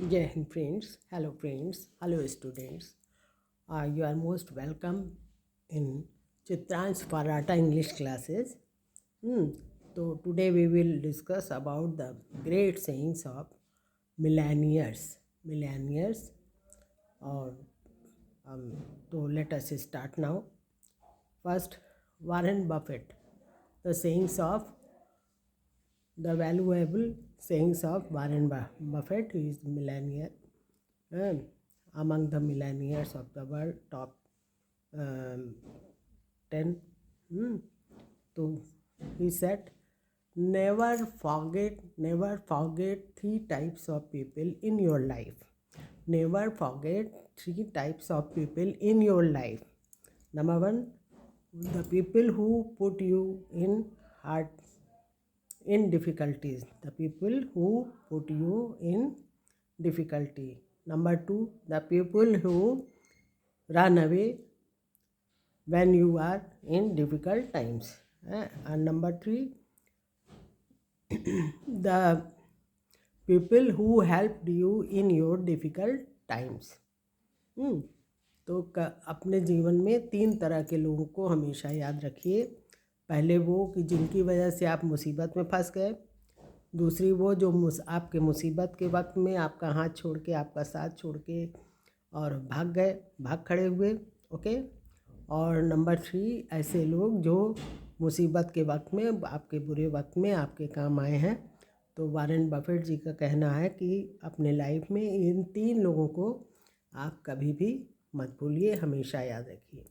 Jai Hind friends, hello students. You are most welcome in Chitran's Paratha English classes. Hmm. So today we will discuss about the great sayings of millennials. Millennials. Or so let us start now. First, Warren Buffett. The sayings of the valuable sayings of Warren Buffett. He is millennial. um, among the millionaires of the world, top um, 10. Hmm. So he said, never forget three types of people in your life. Never forget three types of people in your life. Number one, the people who put you in hard in difficulties, the people who put you in difficulty. Number two, the people who run away when you are in difficult times. And number three, the people who helped you in your difficult times. तो अपने जीवन में तीन तरह के लोगों को हमेशा याद रखिए। पहले वो कि जिनकी वजह से आप मुसीबत में फंस गए। दूसरी वो जो आपके मुसीबत के वक्त में आपका हाथ छोड़ के, आपका साथ छोड़ के और भाग खड़े हुए। ओके। और नंबर थ्री, ऐसे लोग जो मुसीबत के वक्त में, आपके बुरे वक्त में आपके काम आए हैं। तो वारेन बफेट जी का कहना है कि अपने लाइफ में इन तीन लोगों को आप कभी भी मत भूलिए, हमेशा याद रखिए।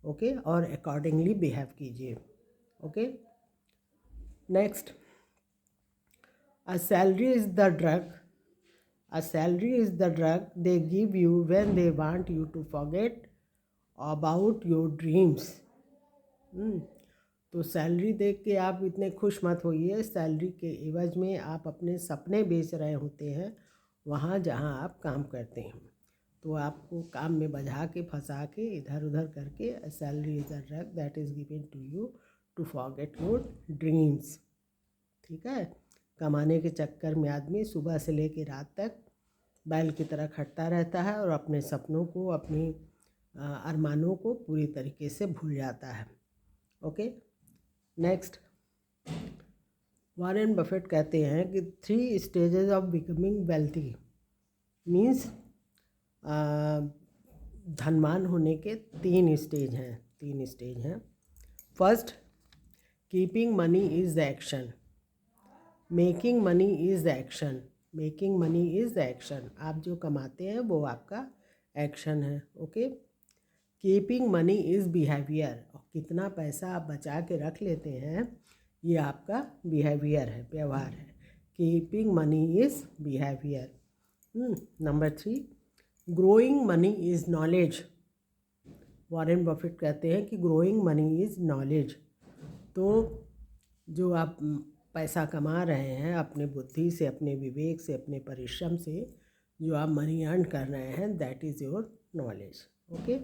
ओके। और अकॉर्डिंगली बिहेव कीजिए। Okay. Next, a salary is the drug. A salary is the drug they give you when they want you to forget about your dreams. तो सैलरी देख के आप इतने खुश मत होइए। सैलरी के एवज में आप अपने सपने बेच रहे होते हैं वहाँ जहाँ आप काम करते हैं। तो आपको काम में बजा के, फंसा के, इधर उधर करके, salary is a drug that is given to you to forget your dreams. ठीक है। कमाने के चक्कर में आदमी सुबह से लेकर रात तक बैल की तरह खटता रहता है और अपने सपनों को, अपनी अरमानों को पूरी तरीके से भूल जाता है। ओके। नेक्स्ट, वॉरेन बफेट कहते हैं कि 3 stages of becoming wealthy means धनवान होने के 3 स्टेज हैं। First, keeping money is the action. Making money is the action. Making money is the action. आप जो कमाते हैं वो आपका एक्शन है। Okay. Keeping money is behaviour. कितना पैसा आप बचा के रख लेते हैं ये आपका बिहेवियर है, व्यवहार है। Keeping money is behaviour. Number 3, growing money is knowledge. Warren Buffett कहते हैं कि ग्रोइंग मनी इज़ नॉलेज। तो जो आप पैसा कमा रहे हैं अपने बुद्धि से, अपने विवेक से, अपने परिश्रम से, जो आप मनी अर्न कर रहे हैं, that is your knowledge. Okay.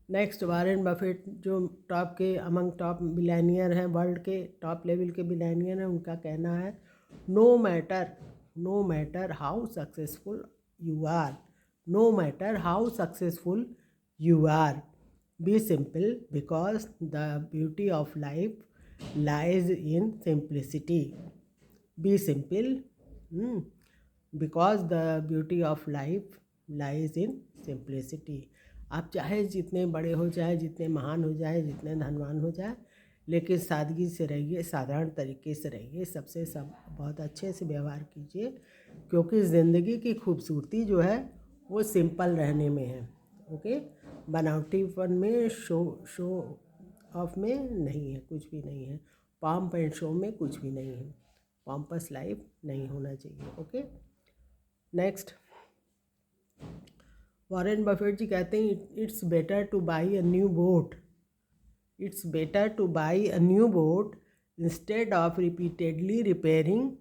Next, Warren Buffett जो टॉप के अमंग टॉप बिलियनियर हैं, वर्ल्ड के टॉप लेवल के बिलियनियर हैं, उनका कहना है no matter how successful you are, no matter how successful you are, be simple because the beauty of life lies in simplicity. Be simple because the beauty of life lies in simplicity. आप चाहे जितने बड़े हो जाए, जितने महान हो जाए, जितने धनवान हो जाए, लेकिन सादगी से रहिए, साधारण तरीके से रहिए, सबसे बहुत अच्छे से व्यवहार कीजिए, क्योंकि ज़िंदगी की खूबसूरती जो है वो सिंपल रहने में है। ओके। बनावटीपन में, शो ऑफ में नहीं है, कुछ भी नहीं है। पॉम्प एंड शो में कुछ भी नहीं है। पॉम्पस लाइफ नहीं होना चाहिए। Okay. Next, Warren Buffett ji कहते हैं it's better to buy a new boat. It's better to buy a new boat instead of repeatedly repairing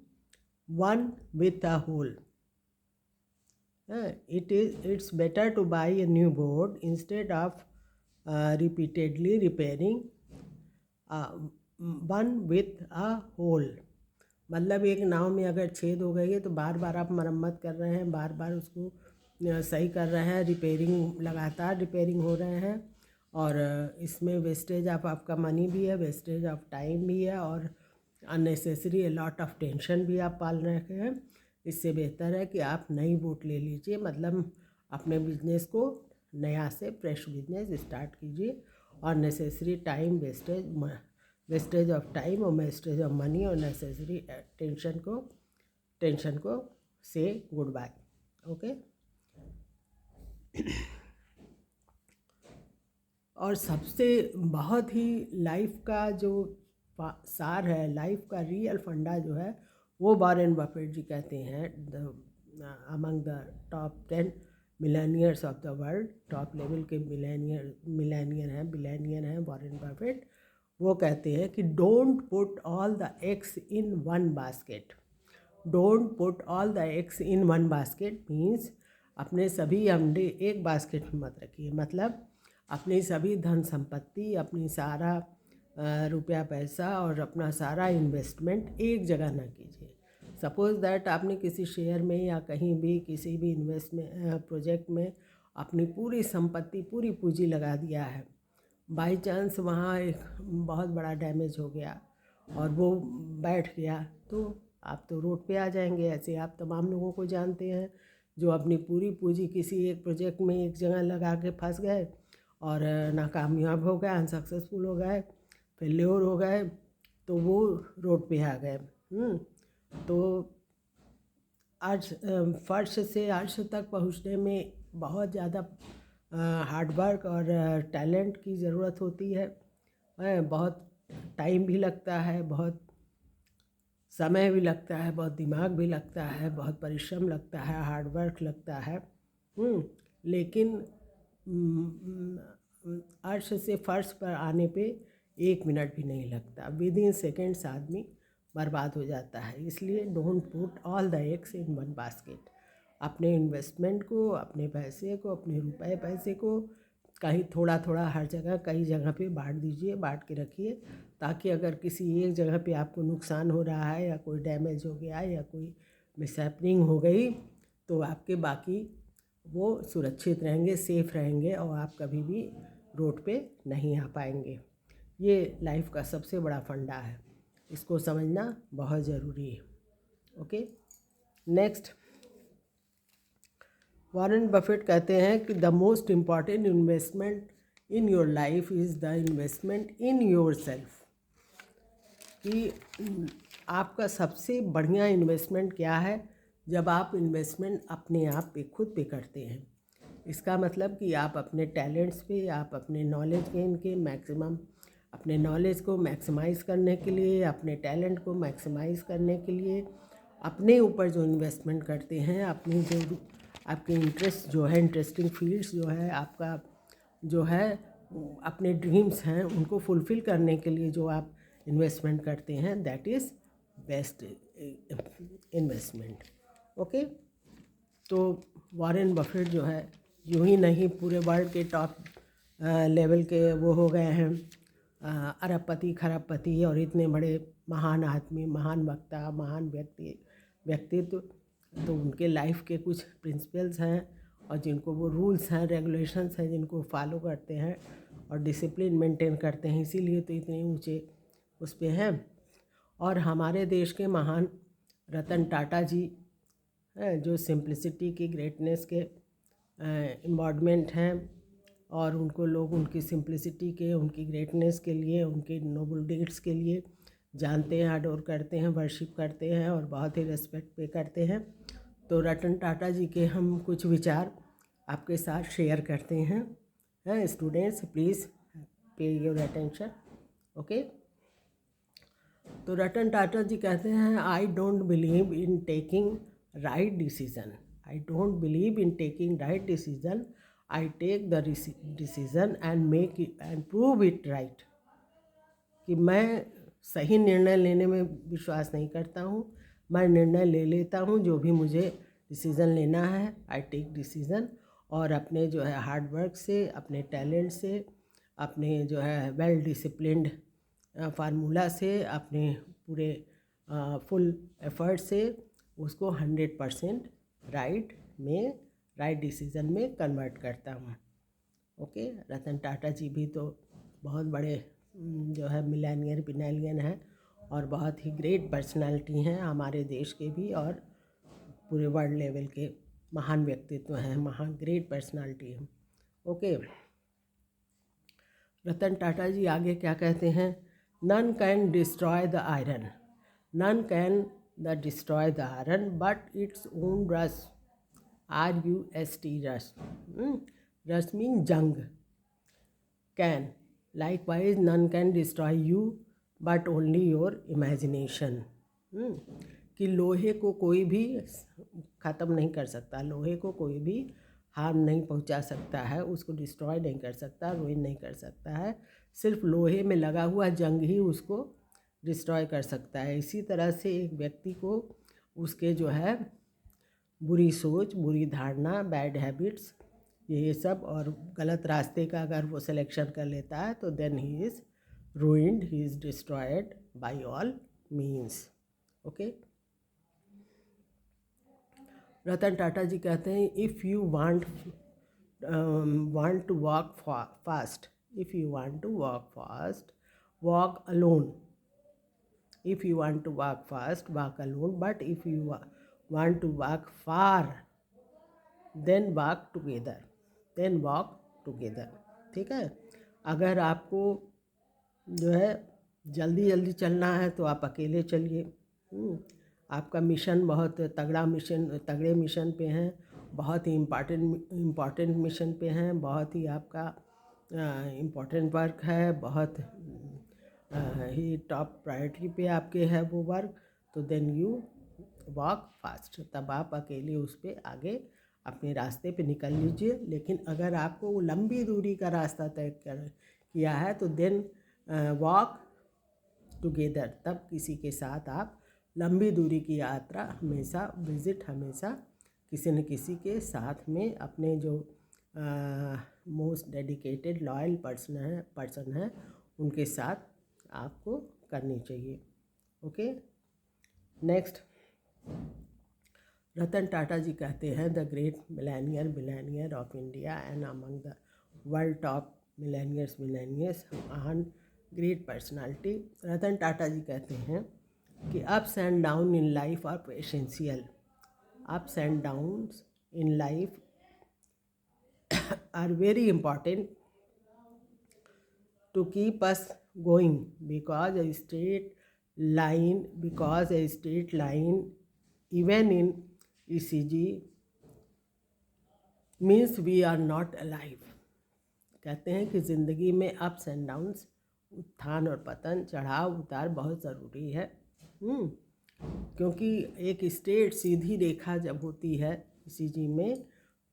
one with a hole. It's better to buy a new boat instead of repeatedly repairing one with a hole. मतलब एक नाव में अगर छेद हो गई है तो बार बार आप मरम्मत कर रहे हैं, बार बार उसको सही कर रहे हैं, रिपेयरिंग, लगातार रिपेयरिंग हो रहे हैं। और इसमें वेस्टेज ऑफ आपका मनी भी है, वेस्टेज ऑफ टाइम भी है, और अननेसेसरी लॉट ऑफ टेंशन भी आप पाल रहे हैं। इससे बेहतर है कि आप नई बोट ले लीजिए, मतलब अपने बिजनेस को नया से फ्रेश बिजनेस स्टार्ट कीजिए। और necessary time wastage of time और वेस्टेज ऑफ मनी और नेसेसरी टेंशन को से गुड बाय। ओके। और सबसे बहुत ही लाइफ का जो सार है, लाइफ का रियल फंडा जो है, वो वॉरेन बफेट जी कहते हैं, among the top 10 millionaires of the world, top level के बिलेनियर हैं वॉरेन बफेट। वो कहते हैं कि don't put all the eggs in one basket. Don't put all the eggs in one basket means अपने सभी अंडे एक बास्केट में मत रखिए। मतलब अपनी सभी धन संपत्ति, अपनी सारा रुपया पैसा और अपना सारा इन्वेस्टमेंट एक जगह ना कीजिए। सपोज़ दैट आपने किसी शेयर में या कहीं भी किसी भी इन्वेस्टमेंट प्रोजेक्ट में अपनी पूरी संपत्ति, पूरी पूंजी लगा दिया है। बाई चांस वहाँ एक बहुत बड़ा डैमेज हो गया और वो बैठ गया, तो आप तो रोड पे आ जाएंगे। ऐसे आप तमाम लोगों को जानते हैं जो अपनी पूरी पूंजी किसी एक प्रोजेक्ट में एक जगह लगा के फंस गए और नाकामयाब हो गए, अनसक्सेसफुल हो गए, फेल्योर हो गए, तो वो रोड पे आ गए। तो अर्श फर्श से अर्श तक पहुंचने में बहुत ज़्यादा हार्डवर्क और टैलेंट की ज़रूरत होती है। बहुत टाइम भी लगता है, बहुत समय भी लगता है, बहुत दिमाग भी लगता है, बहुत परिश्रम लगता है, हार्डवर्क लगता है। लेकिन अर्श से फर्श पर आने पे 1 मिनट भी नहीं लगता। विद इन सेकेंड्स आदमी बर्बाद हो जाता है। इसलिए don't put all the eggs in one basket. अपने इन्वेस्टमेंट को, अपने पैसे को, अपने रुपए पैसे को कहीं थोड़ा थोड़ा हर जगह कई जगह पे बांट दीजिए, बांट के रखिए, ताकि अगर किसी एक जगह पे आपको नुकसान हो रहा है या कोई डैमेज हो गया या कोई मिसहैपनिंग हो गई तो आपके बाकी वो सुरक्षित रहेंगे, सेफ रहेंगे और आप कभी भी रोड पे नहीं आ पाएंगे। ये लाइफ का सबसे बड़ा फंडा है, इसको समझना बहुत ज़रूरी है। ओके। नेक्स्ट, वॉरेन बफेट कहते हैं कि the most important investment in your life is the investment in your self. कि आपका सबसे बढ़िया इन्वेस्टमेंट क्या है? जब आप इन्वेस्टमेंट अपने आप पे खुद पे करते हैं। इसका मतलब कि आप अपने टैलेंट्स पे, आप अपने नॉलेज गेन के मैक्सिमम, अपने नॉलेज को मैक्सिमाइज़ करने के लिए, अपने टैलेंट को मैक्सिमाइज़ करने के लिए अपने ऊपर जो इन्वेस्टमेंट करते हैं, अपनी जो आपके इंटरेस्ट जो है, इंटरेस्टिंग फील्ड्स जो है, आपका जो है अपने ड्रीम्स हैं उनको फुलफ़िल करने के लिए जो आप इन्वेस्टमेंट करते हैं, that is best investment. Okay. तो वॉरेन बफेट जो है यूं ही नहीं पूरे वर्ल्ड के टॉप लेवल के वो हो गए हैं, अरबपति खरबपति और इतने बड़े महान आदमी, महान वक्ता, महान व्यक्तित्व। तो उनके लाइफ के कुछ प्रिंसिपल्स हैं और जिनको वो रूल्स हैं, रेगुलेशंस हैं, जिनको फॉलो करते हैं और डिसिप्लिन मेंटेन करते हैं, इसीलिए तो इतने ऊंचे उस पे हैं। और हमारे देश के महान रतन टाटा जी हैं जो सिंप्लिसिटी की, ग्रेटनेस के एम्बॉडमेंट हैं और उनको लोग उनकी सिंप्लिसिटी के, उनकी ग्रेटनेस के लिए, उनके नोबल डीड्स के लिए जानते हैं, अडोर करते हैं, वर्शिप करते हैं और बहुत ही रेस्पेक्ट पे करते हैं। तो रतन टाटा जी के हम कुछ विचार आपके साथ शेयर करते हैं। Students please pay your attention. Okay. तो रतन टाटा जी कहते हैं, I don't believe in taking right decision. I don't believe in taking right decision, I take the decision and make it and prove it right. कि मैं सही निर्णय लेने में विश्वास नहीं करता हूँ, मैं निर्णय ले लेता हूँ जो भी मुझे डिसीज़न लेना है, आई टेक डिसीज़न, और अपने जो है हार्ड वर्क से, अपने टैलेंट से, अपने जो है वेल डिसिप्लिन्ड फार्मूला से, अपने पूरे फुल एफर्ट से उसको 100% राइट डिसीज़न में कन्वर्ट करता हूँ। ओके, रतन टाटा जी भी तो बहुत बड़े जो है मिलेनियर हैं और बहुत ही ग्रेट पर्सनालिटी हैं हमारे देश के भी और पूरे वर्ल्ड लेवल के महान व्यक्तित्व हैं, महान ग्रेट पर्सनालिटी हैं। ओके, रतन टाटा जी आगे क्या कहते हैं? None can destroy the iron, none can the destroy the iron but its own rust, RUST, rust. Rust means jung. Can. Likewise, none can destroy you, but only your imagination. कि लोहे को कोई भी ख़त्म नहीं कर सकता, लोहे को कोई भी हार्म नहीं पहुंचा सकता है, उसको डिस्ट्रॉय नहीं कर सकता, रुइन नहीं कर सकता है। सिर्फ लोहे में लगा हुआ जंग ही उसको डिस्ट्रॉय कर सकता है। इसी तरह से एक व्यक्ति को उसके जो है बुरी सोच, बुरी धारणा, बैड हैबिट्स, ये सब और गलत रास्ते का अगर वो सिलेक्शन कर लेता है तो then he is ruined, he is destroyed by all means. Okay, Ratan Tata ji कहते हैं if you want to walk fast, if you want to walk fast walk alone, if you want to walk fast walk alone, but if you want to walk far then walk together, ठीक है। अगर आपको जो है जल्दी जल्दी चलना है तो आप अकेले चलिए। आपका मिशन बहुत तगड़े मिशन पे हैं, बहुत ही इम्पॉर्टेंट मिशन पे हैं, बहुत ही आपका इम्पॉर्टेंट वर्क है, बहुत ही टॉप प्रायोरिटी पे आपके है वो वर्क, तो देन यू वॉक फास्ट, तब आप अकेले उस पर आगे अपने रास्ते पे निकल लीजिए। लेकिन अगर आपको वो लंबी दूरी का रास्ता तय किया है तो देन वॉक टुगेदर, तब किसी के साथ आप लंबी दूरी की यात्रा हमेशा किसी न किसी के साथ में अपने जो मोस्ट डेडिकेटेड लॉयल पर्सन है उनके साथ आपको करनी चाहिए। ओके, नेक्स्ट, रतन टाटा जी कहते हैं the great millionaire of India and among the world top millionaires and great personality. Ratan Tata ji कहते हैं कि ups and down in life are essential, ups and downs in life are very important to keep us going, because a straight line even in ECG means we are not alive। कहते हैं कि ज़िंदगी में ups and downs, उत्थान और पतन, चढ़ाव उतार बहुत ज़रूरी है। क्योंकि एक स्ट्रेट सीधी रेखा जब होती है ECG में,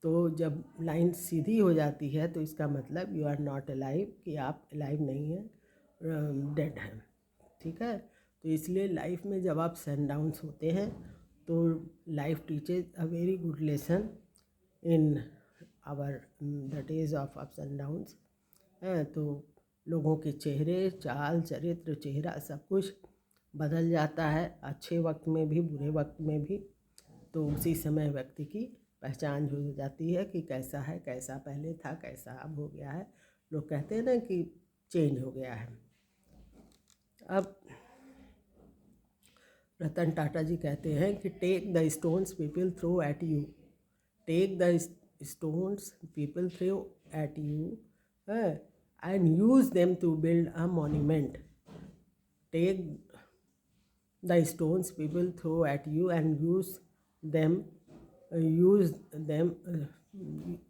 तो जब लाइन सीधी हो जाती है तो इसका मतलब यू आर नॉट अलाइव, कि आप अलाइव नहीं हैं, डेड हैं। ठीक है, तो इसलिए लाइफ में जब अप्स एंड डाउन्स होते हैं तो life teaches a very good lesson in our the days of ups and downs. तो लोगों के चेहरे, चाल, चरित्र, चेहरा सब कुछ बदल जाता है, अच्छे वक्त में भी बुरे वक्त में भी। तो उसी समय व्यक्ति की पहचान हो जाती है कि कैसा है, कैसा पहले था, कैसा अब हो गया है। लोग कहते हैं ना कि चेंज हो गया है। अब रतन टाटा जी कहते हैं कि take the stones people throw at you, take the stones people throw at you and use them to build a monument, take the stones people throw at you and use them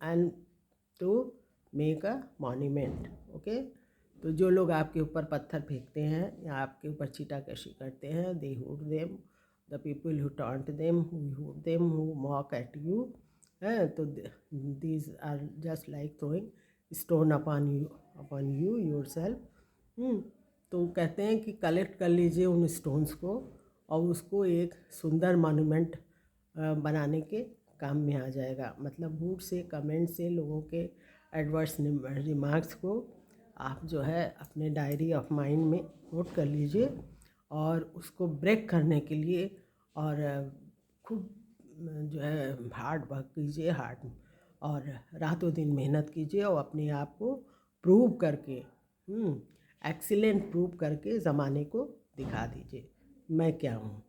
and to make a monument। Okay, तो जो लोग आपके ऊपर पत्थर फेंकते हैं या आपके ऊपर छीटाकशी करते हैं, they hoot them, the people who taunt them, who hoot them, who mock at you, तो these are just like throwing stone upon you yourself। तो कहते हैं कि कलेक्ट कर लीजिए उन स्टोन्स को और उसको एक सुंदर मॉन्यूमेंट बनाने के काम में आ जाएगा। मतलब बूट से, कमेंट से, लोगों के एडवर्स रिमार्क्स को आप जो है अपने डायरी ऑफ माइंड में नोट कर लीजिए और उसको ब्रेक करने के लिए और खूब जो है हार्ड वर्क कीजिए, और रातों दिन मेहनत कीजिए और अपने आप को प्रूव करके एक्सीलेंट प्रूव करके ज़माने को दिखा दीजिए मैं क्या हूँ।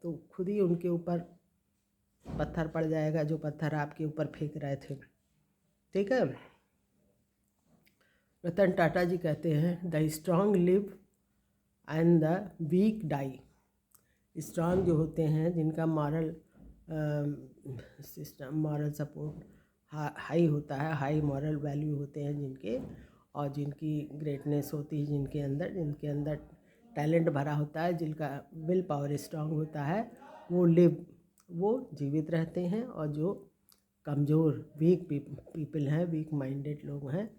तो खुद ही उनके ऊपर पत्थर पड़ जाएगा जो पत्थर आपके ऊपर फेंक रहे थे। ठीक है। रतन टाटा जी कहते हैं the strong live and the weak die. Strong जो होते हैं, जिनका moral system, moral support high होता है, हाई मॉरल वैल्यू होते हैं जिनके, और जिनकी ग्रेटनेस होती है, जिनके अंदर टैलेंट भरा होता है, जिनका विल पावर स्ट्रांग होता है, वो जीवित रहते हैं। और जो कमज़ोर वीक पीपल हैं, वीक माइंडेड लोग हैं,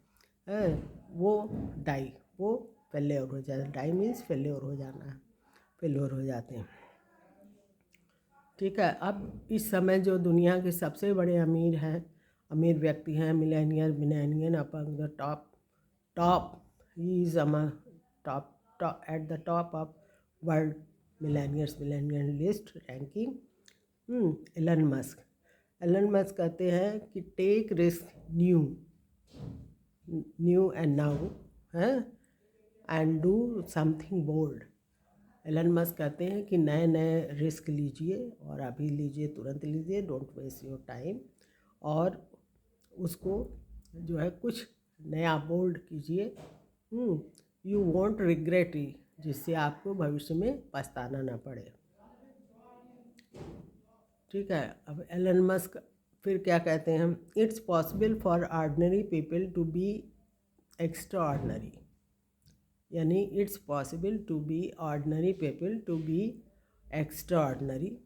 वो डाई, वो फेल्योर हो जाते हैं। डाई मीन्स फेल्योर हो जाना, फेल्योर हो जाते हैं। ठीक है। अब इस समय जो दुनिया के सबसे बड़े अमीर व्यक्ति हैं, millionaire upon the top he is top at the top of world millionaire list ranking Elon Musk कहते हैं कि take risk new and now and do something bold. Elon Musk कहते हैं कि नए रिस्क लीजिए, और अभी लीजिए, तुरंत लीजिए, डोंट वेस्ट योर टाइम, और उसको जो है कुछ नया बोल्ड कीजिए। यू वॉन्ट रिग्रेट इट, जिससे आपको भविष्य में पछताना ना पड़े। ठीक है। अब एलन मस्क फिर क्या कहते हैं, it's possible for ordinary people to be extra ordinary, यानी it's possible to be ordinary people to be extra ordinary.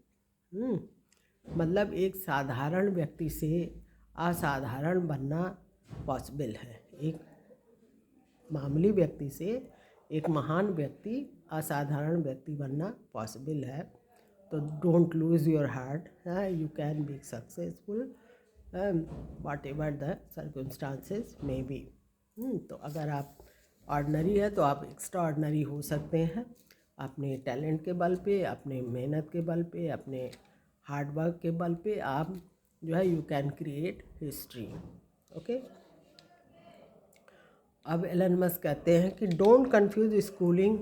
मतलब एक साधारण व्यक्ति से असाधारण बनना पॉसिबल है। एक मामूली व्यक्ति से एक महान व्यक्ति, असाधारण व्यक्ति बनना पॉसिबल है। तो don't lose your heart, you can be successful what ever the circumstances may be. तो अगर आप ऑर्डिनरी है तो आप एक्स्ट्रा ऑर्डिनरी हो सकते हैं, अपने टैलेंट के बल पे, अपने मेहनत के बल पे, अपने हार्ड वर्क के बल पे आप जो है you can create history. Okay. अब एलन मस्क कहते हैं कि don't confuse schooling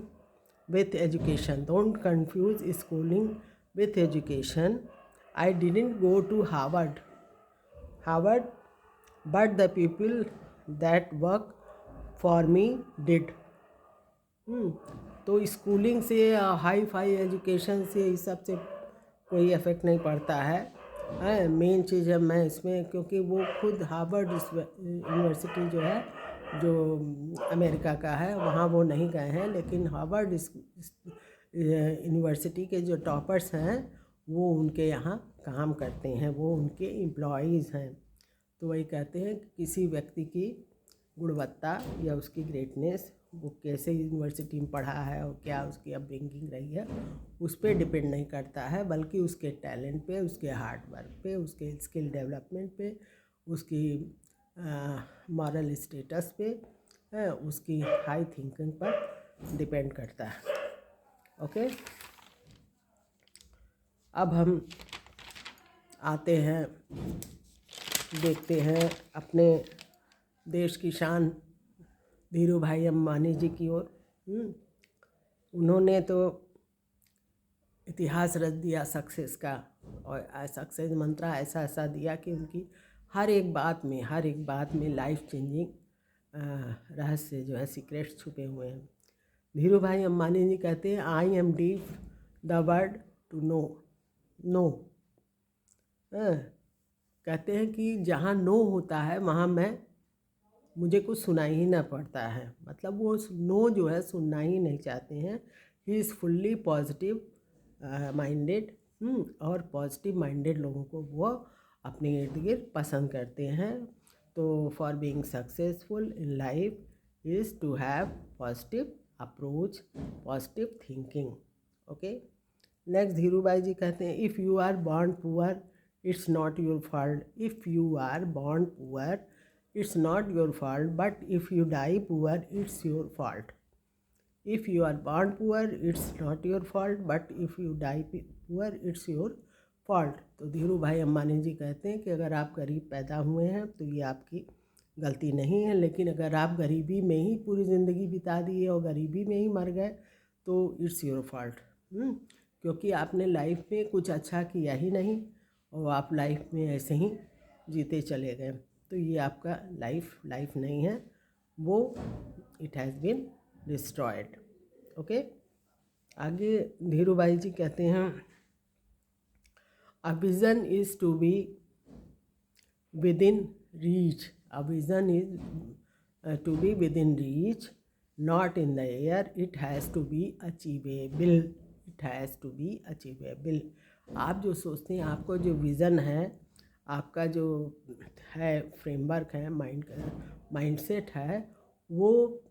with education, don't confuse schooling with education. I didn't go to Harvard but the people that work for me did. तो स्कूलिंग से, hi-fi education से, इस सब से कोई इफ़ेक्ट नहीं पड़ता है। मेन चीज़ है मैं इसमें, क्योंकि वो खुद हार्वर्ड यूनिवर्सिटी जो है, जो अमेरिका का है, वहाँ वो नहीं गए हैं, लेकिन हार्वर्ड यूनिवर्सिटी के जो टॉपर्स हैं वो उनके यहाँ काम करते हैं, वो उनके एम्प्लॉइज़ हैं। तो वही कहते हैं कि किसी व्यक्ति की गुणवत्ता या उसकी ग्रेटनेस, वो कैसे यूनिवर्सिटी में पढ़ा है और क्या उसकी अपब्रिंगिंग रही है, उस पर डिपेंड नहीं करता है, बल्कि उसके टैलेंट पे, उसके हार्ड वर्क पे, उसके स्किल डेवलपमेंट पे, उसकी मॉरल स्टेटस पे, उसकी हाई थिंकिंग पर डिपेंड करता है। ओके। अब हम आते हैं, देखते हैं अपने देश की शान धीरू भाई अंबानी जी की ओर। उन्होंने तो इतिहास रच दिया सक्सेस का, और सक्सेस मंत्र ऐसा दिया कि उनकी हर एक बात में लाइफ चेंजिंग रहस्य जो है, सीक्रेट्स छुपे हुए हैं। धीरू भाई अंबानी जी कहते हैं I am deep the word to know. कहते हैं कि जहाँ नो होता है वहाँ मुझे कुछ सुनाई ही ना पड़ता है, मतलब वो नो जो है सुनना ही नहीं चाहते हैं। He is fully positive minded, और पॉजिटिव माइंडेड लोगों को वो अपने इर्द गिर्द पसंद करते हैं। तो for being successful in life is to have positive approach, positive thinking. Okay. Next Dhiru bhai ji कहते हैं if you are born poor it's not your fault, if you are born poor it's not your fault, but if you die poor it's your fault। If you are born poor it's not your fault, but if you die poor it's your fault. तो धीरू भाई अंबानी जी कहते हैं कि अगर आप गरीब पैदा हुए हैं तो ये आपकी गलती नहीं है, लेकिन अगर आप गरीबी में ही पूरी ज़िंदगी बिता दिए और गरीबी में ही मर गए तो इट्स योर फॉल्ट। क्योंकि आपने लाइफ में कुछ अच्छा किया ही नहीं और आप लाइफ में ऐसे ही जीते चले गए, तो ये आपका लाइफ नहीं है, वो it has been destroyed. Okay, आगे धीरू भाई जी कहते हैं a vision is to be within reach, a vision is to be within reach, not in the air, it has to be achievable, it has to be achievable. आप जो सोचते हैं, आपको जो vision है, आपका जो है फ्रेमवर्क है, माइंडसेट है, वो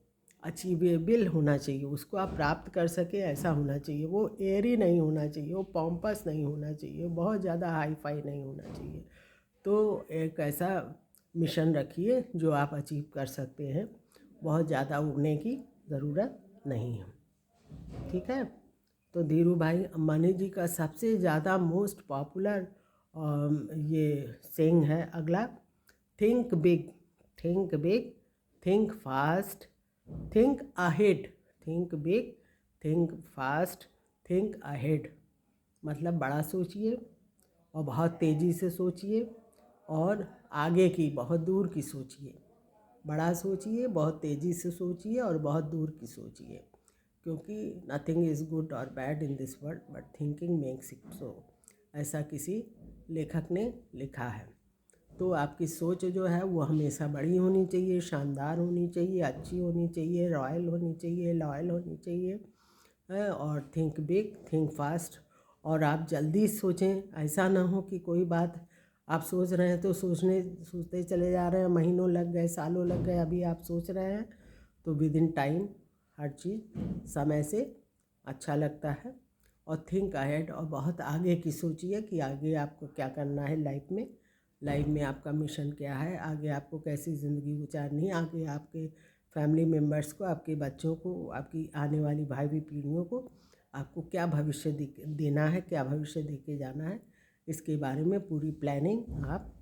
अचीवेबल होना चाहिए, उसको आप प्राप्त कर सके ऐसा होना चाहिए। वो एयरी नहीं होना चाहिए, वो पॉम्पस नहीं होना चाहिए, बहुत ज़्यादा हाई फाई नहीं होना चाहिए। तो एक ऐसा मिशन रखिए जो आप अचीव कर सकते हैं, बहुत ज़्यादा उड़ने की ज़रूरत नहीं है। ठीक है, तो धीरू भाई अंबानी जी का सबसे ज़्यादा मोस्ट पॉपुलर ये सेइंग है अगला, think big, think big, think fast, think ahead, think big, think fast, think ahead. मतलब बड़ा सोचिए और बहुत तेज़ी से सोचिए और आगे की बहुत दूर की सोचिए। बड़ा सोचिए, बहुत तेज़ी से सोचिए और बहुत दूर की सोचिए, क्योंकि नथिंग इज़ गुड और bad in this world but thinking makes it so, ऐसा किसी लेखक ने लिखा है। तो आपकी सोच जो है वो हमेशा बड़ी होनी चाहिए, शानदार होनी चाहिए, अच्छी होनी चाहिए, रॉयल होनी चाहिए, लॉयल होनी चाहिए, और थिंक बिग, थिंक फास्ट। और आप जल्दी सोचें, ऐसा ना हो कि कोई बात आप सोच रहे हैं तो सोचते चले जा रहे हैं, महीनों लग गए, सालों लग गए, अभी आप सोच रहे हैं, तो विद इन टाइम हर चीज़ समय से अच्छा लगता है। और थिंक अहेड, और बहुत आगे की सोचिए कि आगे आपको क्या करना है लाइफ में आपका मिशन क्या है, आगे आपको कैसी ज़िंदगी गुजारनी है, आगे आपके फैमिली मेम्बर्स को, आपके बच्चों को, आपकी आने वाली भावी पीढ़ियों को आपको क्या भविष्य देना है, क्या भविष्य दे के जाना है, इसके बारे में पूरी प्लानिंग आप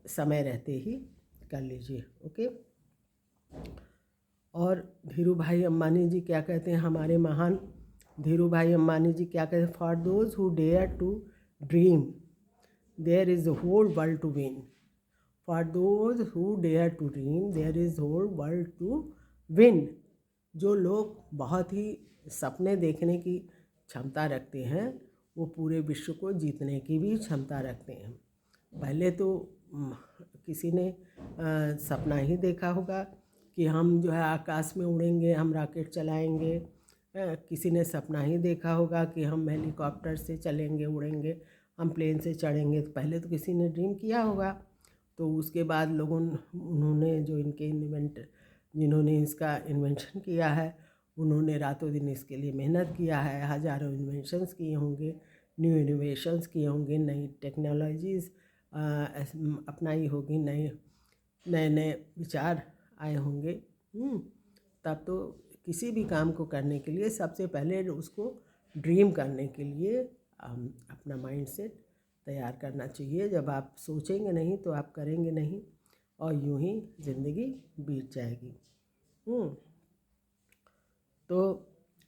समय रहते ही कर लीजिए। ओके, और धीरू भाई अंबानी जी क्या कहते हैं, हमारे महान धीरू भाई अंबानी जी क्या कहते हैं, for those who dare to dream there is the whole world to win, for those who dare to dream there is whole world to win. जो लोग बहुत ही सपने देखने की क्षमता रखते हैं, वो पूरे विश्व को जीतने की भी क्षमता रखते हैं। पहले तो किसी ने सपना ही देखा होगा कि हम जो है आकाश में उड़ेंगे, हम रॉकेट चलाएंगे, किसी ने सपना ही देखा होगा कि हम हेलीकॉप्टर से चलेंगे, उड़ेंगे, हम प्लेन से चढ़ेंगे। तो पहले तो किसी ने ड्रीम किया होगा, तो उसके बाद उन्होंने जो जिन्होंने इसका इन्वेंशन किया है, उन्होंने रातों दिन इसके लिए मेहनत किया है, हज़ारों इन्वेंशंस किए होंगे, न्यू इनोवेशंस किए होंगे, नई टेक्नोलॉजीज़ अपनाई होगी, नए नए विचार आए होंगे। तब तो किसी भी काम को करने के लिए सबसे पहले उसको ड्रीम करने के लिए अपना माइंडसेट तैयार करना चाहिए। जब आप सोचेंगे नहीं तो आप करेंगे नहीं, और यूं ही ज़िंदगी बीत जाएगी। तो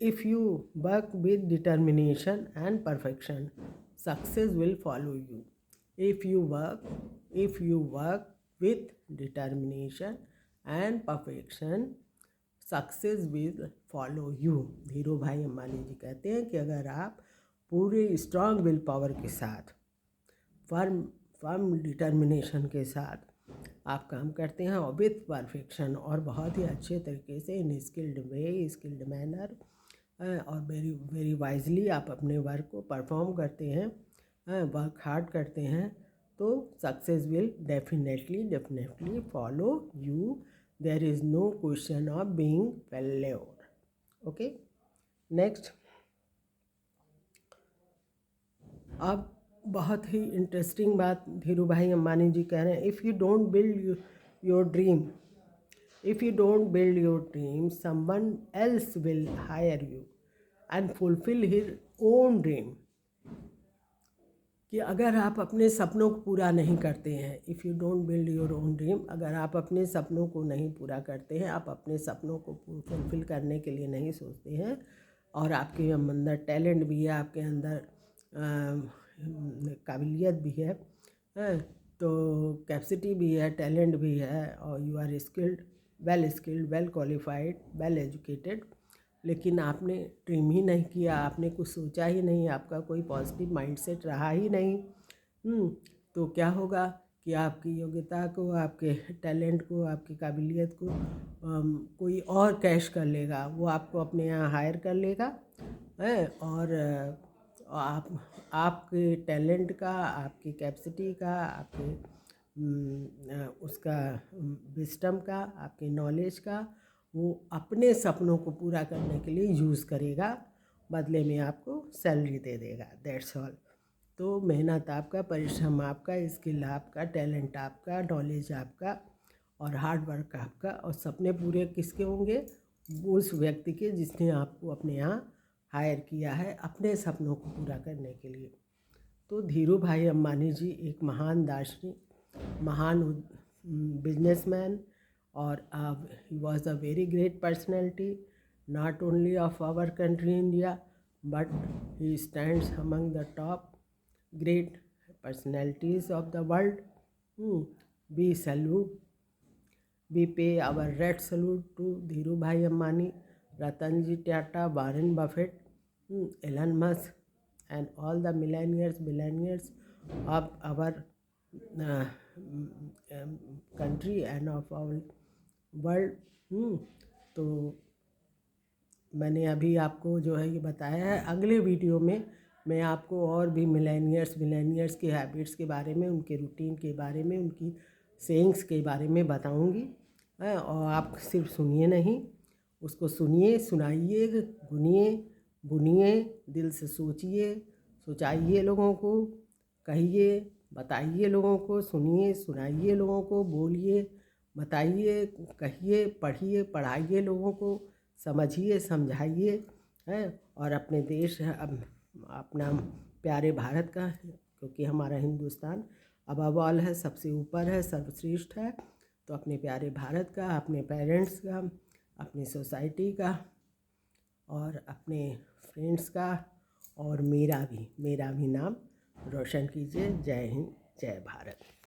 if you work with determination and perfection success will follow you. If you work with determination and perfection success will follow you. Dhiru भाई अंबानी जी कहते हैं कि अगर आप पूरे स्ट्रांग विल पावर के साथ, फर्म डिटर्मिनेशन के साथ आप काम करते हैं और विथ परफेक्शन और बहुत ही अच्छे तरीके से इन स्किल्ड मैनर और वेरी वेरी वाइजली आप अपने वर्क को परफॉर्म करते हैं, वर्क हार्ड करते हैं, तो success will definitely follow you. There is no question of being failure. Okay, next, अब बहुत ही इंटरेस्टिंग बात धीरू भाई अंबानी जी कह रहे हैं, if you don't build your dream If you don't build your dream, someone else will hire you and fulfill his own dream. कि अगर आप अपने सपनों को पूरा नहीं करते हैं, if you don't build your own dream, अगर आप अपने सपनों को नहीं पूरा करते हैं, आप अपने सपनों को फुलफिल करने के लिए नहीं सोचते हैं, और आपके अंदर टैलेंट भी है, आपके अंदर काबिलियत भी है, तो कैपेसिटी भी है, टैलेंट भी है, और you are skilled, well qualified, well educated, लेकिन आपने ड्रीम ही नहीं किया, आपने कुछ सोचा ही नहीं, आपका कोई पॉजिटिव माइंडसेट रहा ही नहीं, तो क्या होगा कि आपकी योग्यता को, आपके टैलेंट को, आपकी काबिलियत को कोई और कैश कर लेगा, वो आपको अपने यहाँ हायर कर लेगा है, और आपके टैलेंट का, आपकी कैपेसिटी का, आपके उसका विस्डम का, आपके नॉलेज का, वो अपने सपनों को पूरा करने के लिए यूज़ करेगा, बदले में आपको सैलरी दे देगा, दैट्स ऑल। तो मेहनत आपका, परिश्रम आपका, स्किल आपका, टैलेंट आपका, नॉलेज आपका, और हार्ड वर्क आपका, और सपने पूरे किसके होंगे? उस व्यक्ति के जिसने आपको अपने यहाँ हायर किया है अपने सपनों को पूरा करने के लिए। तो धीरू भाई अंबानी जी एक महान दार्शनिक, महान बिजनेसमैन, और he was a very great personality, not only of our country India, but he stands among the top great personalities of the world. We salute, we pay our red salute to Dhiru Bhai Ambani, Ratanji Tata, Warren Buffett, Elon Musk, and all the billionaires of our country and of our world. तो मैंने अभी आपको जो है ये बताया है। अगले वीडियो में मैं आपको और भी मिलेनियर्स के हैबिट्स के बारे में, उनके रूटीन के बारे में, उनकी सेइंग्स के बारे में बताऊंगी, और आप सिर्फ सुनिए नहीं, उसको सुनिए, सुनाइए, गुनिए, बुनिए, दिल से सोचिए, सोचाइए, लोगों को कहिए, बताइए, लोगों को सुनिए, सुनाइए, लोगों को बोलिए, बताइए, कहिए, पढ़िए, पढ़ाइए, लोगों को समझिए, समझाइए, है, और अपने देश अपना प्यारे भारत का, क्योंकि हमारा हिंदुस्तान अबव ऑल है, सबसे ऊपर है, सर्वश्रेष्ठ है, तो अपने प्यारे भारत का, अपने पेरेंट्स का, अपनी सोसाइटी का, और अपने फ्रेंड्स का, और मेरा भी नाम रोशन कीजिए। जय हिंद, जय भारत।